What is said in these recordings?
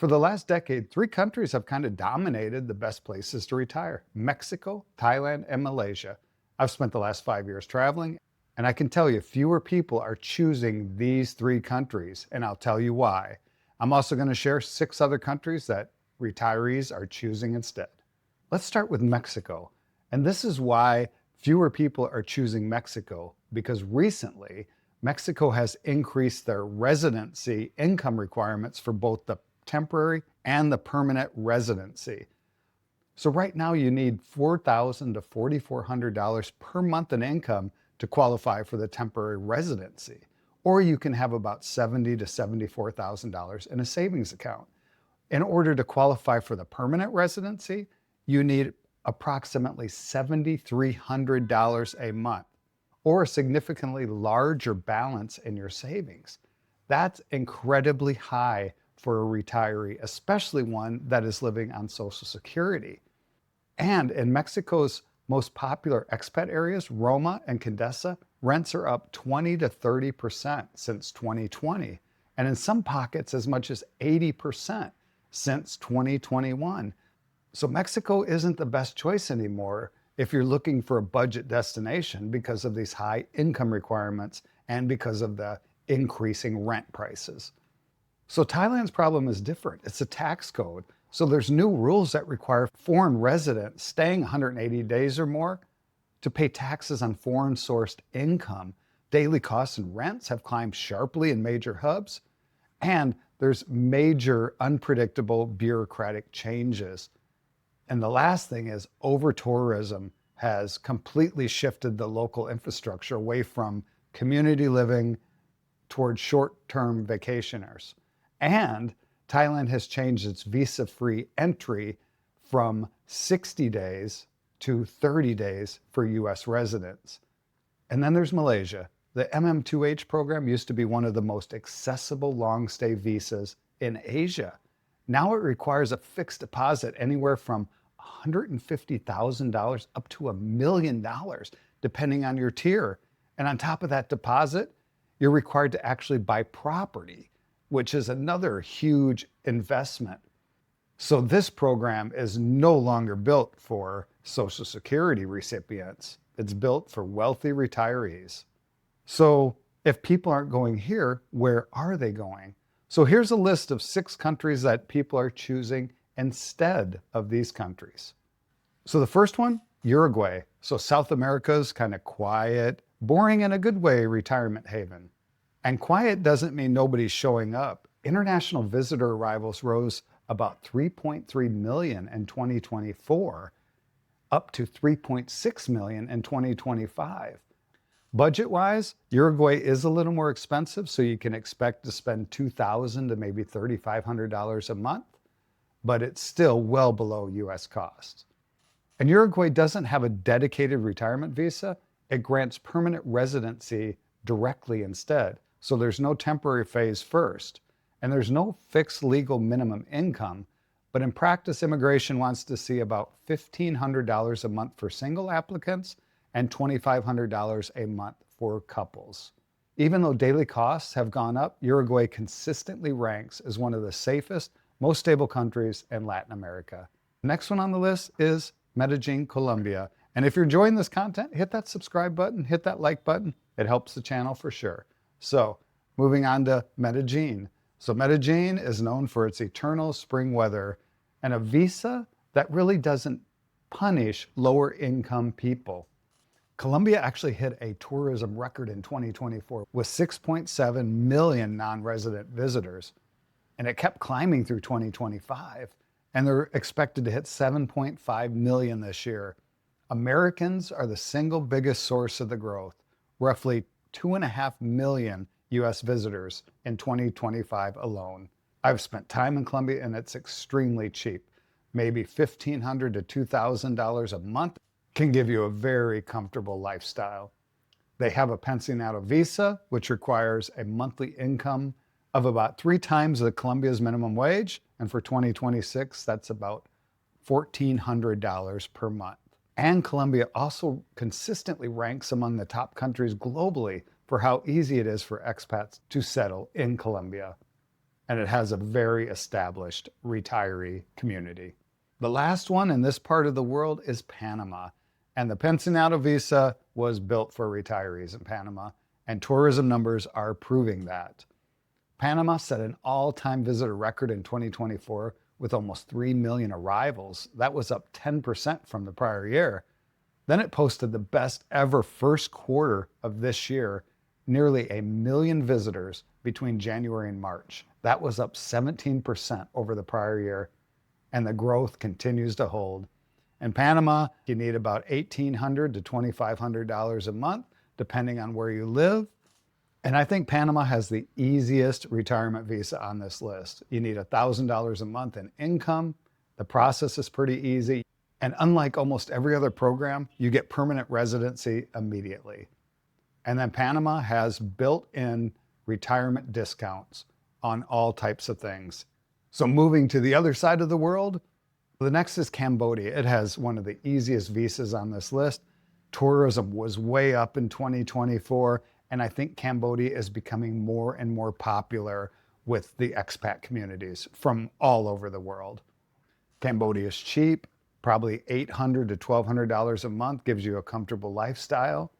For the last decade, three countries have kind of dominated the best places to retire: Mexico, Thailand, and Malaysia. I've spent the last 5 years traveling, and I can tell you fewer people are choosing these three countries, and I'll tell you why. I'm also going to share 6 other countries that retirees are choosing instead. Let's start with Mexico. And this is why fewer people are choosing Mexico, because recently Mexico has increased their residency income requirements for both the temporary and the permanent residency. So right now you need $4,000 to $4,400 per month in income to qualify for the temporary residency. Or you can have about $70,000 to $74,000 in a savings account. In order to qualify for the permanent residency, you need approximately $7,300 a month, or a significantly larger balance in your savings. That's incredibly high for a retiree, especially one that is living on Social Security. And in Mexico's most popular expat areas, Roma and Condesa, rents are up 20 to 30% since 2020, and in some pockets as much as 80% since 2021. So Mexico isn't the best choice anymore if you're looking for a budget destination because of these high income requirements and because of the increasing rent prices. So Thailand's problem is different. It's a tax code. So there's new rules that require foreign residents staying 180 days or more to pay taxes on foreign sourced income. Daily costs and rents have climbed sharply in major hubs, and there's major unpredictable bureaucratic changes. And the last thing is over-tourism has completely shifted the local infrastructure away from community living toward short-term vacationers. And Thailand has changed its visa-free entry from 60 days to 30 days for US residents. And then there's Malaysia. The MM2H program used to be one of the most accessible long-stay visas in Asia. Now it requires a fixed deposit anywhere from $150,000 up to $1 million, depending on your tier. And on top of that deposit, you're required to actually buy property, which is another huge investment. So this program is no longer built for Social Security recipients. It's built for wealthy retirees. So if people aren't going here, where are they going? So here's a list of 6 countries that people are choosing instead of these countries. So the first one, Uruguay. So South America's kind of quiet, boring in a good way retirement haven. And quiet doesn't mean nobody's showing up. International visitor arrivals rose about 3.3 million in 2024, up to 3.6 million in 2025. Budget-wise, Uruguay is a little more expensive, so you can expect to spend $2,000 to maybe $3,500 a month, but it's still well below US costs. And Uruguay doesn't have a dedicated retirement visa. It grants permanent residency directly instead. So there's no temporary phase first, and there's no fixed legal minimum income, but in practice, immigration wants to see about $1,500 a month for single applicants and $2,500 a month for couples. Even though daily costs have gone up, Uruguay consistently ranks as one of the safest, most stable countries in Latin America. Next one on the list is Medellin, Colombia. And if you're enjoying this content, hit that subscribe button, hit that like button. It helps the channel for sure. So moving on to Medellin. So Medellin is known for its eternal spring weather and a visa that really doesn't punish lower income people. Colombia actually hit a tourism record in 2024 with 6.7 million non-resident visitors, and it kept climbing through 2025, and they're expected to hit 7.5 million this year. Americans are the single biggest source of the growth, roughly 2.5 million US visitors in 2025 alone. I've spent time in Colombia and it's extremely cheap. Maybe $1,500 to $2,000 a month can give you a very comfortable lifestyle. They have a pensionado visa, which requires a monthly income of about 3 times the Colombia's minimum wage. And for 2026, that's about $1,400 per month. And Colombia also consistently ranks among the top countries globally for how easy it is for expats to settle in Colombia. and it has a very established retiree community. The last one in this part of the world is Panama. And the Pensionado visa was built for retirees in Panama, and tourism numbers are proving that. Panama set an all-time visitor record in 2024 with almost 3 million arrivals. That was up 10% from the prior year. Then it posted the best ever first quarter of this year, nearly 1 million visitors between January and March. That was up 17% over the prior year, and the growth continues to hold. In Panama, you need about $1,800 to $2,500 a month, depending on where you live. And I think Panama has the easiest retirement visa on this list. You need $1,000 a month in income. The process is pretty easy. And unlike almost every other program, you get permanent residency immediately. And then Panama has built-in retirement discounts on all types of things. So moving to the other side of the world, the next is Cambodia. It has one of the easiest visas on this list. Tourism was way up in 2024, and I think Cambodia is becoming more and more popular with the expat communities from all over the world. Cambodia is cheap, probably $800 to $1,200 a month, gives you a comfortable lifestyle.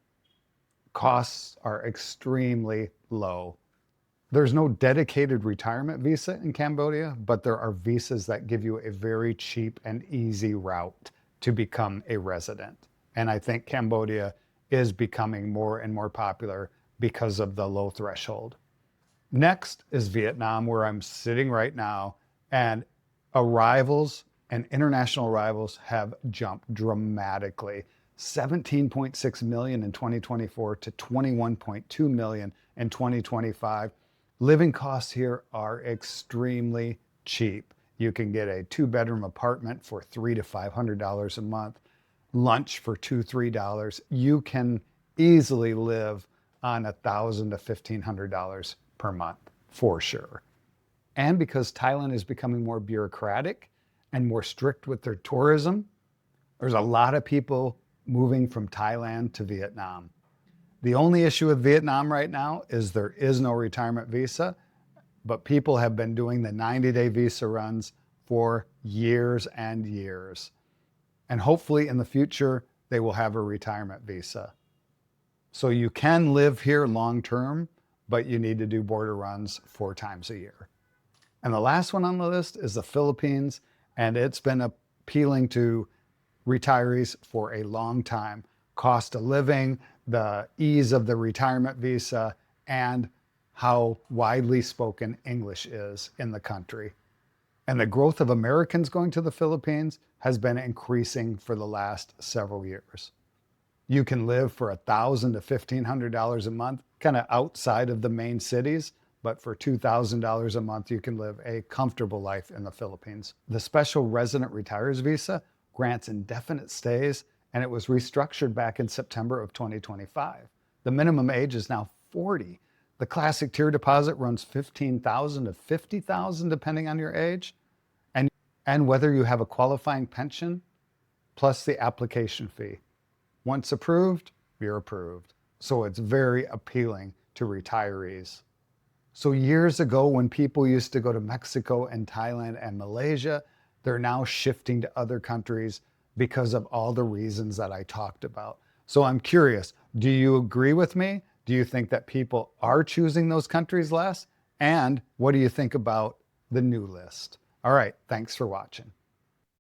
Costs are extremely low. There's no dedicated retirement visa in Cambodia, but there are visas that give you a very cheap and easy route to become a resident. And I think Cambodia is becoming more and more popular because of the low threshold. Next is Vietnam, where I'm sitting right now, and arrivals and international arrivals have jumped dramatically. 17.6 million in 2024 to 21.2 million in 2025. Living costs here are extremely cheap. You can get a 2-bedroom apartment for $300 to $500 a month, lunch for $2, $3. You can easily live on $1,000 to $1,500 per month for sure. And because Thailand is becoming more bureaucratic and more strict with their tourism, there's a lot of people moving from Thailand to Vietnam. The only issue with Vietnam right now is there is no retirement visa, but people have been doing the 90-day visa runs for years and years. And hopefully in the future, they will have a retirement visa. So you can live here long-term, but you need to do border runs 4 times a year. And the last one on the list is the Philippines, and it's been appealing to retirees for a long time. Cost of living, the ease of the retirement visa, and how widely spoken English is in the country. And the growth of Americans going to the Philippines has been increasing for the last several years. You can live for $1,000 to $1,500 a month, kind of outside of the main cities, but for $2,000 a month, you can live a comfortable life in the Philippines. The Special Resident Retires Visa grants indefinite stays, and it was restructured back in September of 2025. The minimum age is now 40. The classic tier deposit runs $15,000 to $50,000 depending on your age, and whether you have a qualifying pension, plus the application fee. Once approved, you're approved. So it's very appealing to retirees. So years ago, when people used to go to Mexico and Thailand and Malaysia, they're now shifting to other countries because of all the reasons that I talked about. So I'm curious, do you agree with me? Do you think that people are choosing those countries less? And what do you think about the new list? All right, thanks for watching.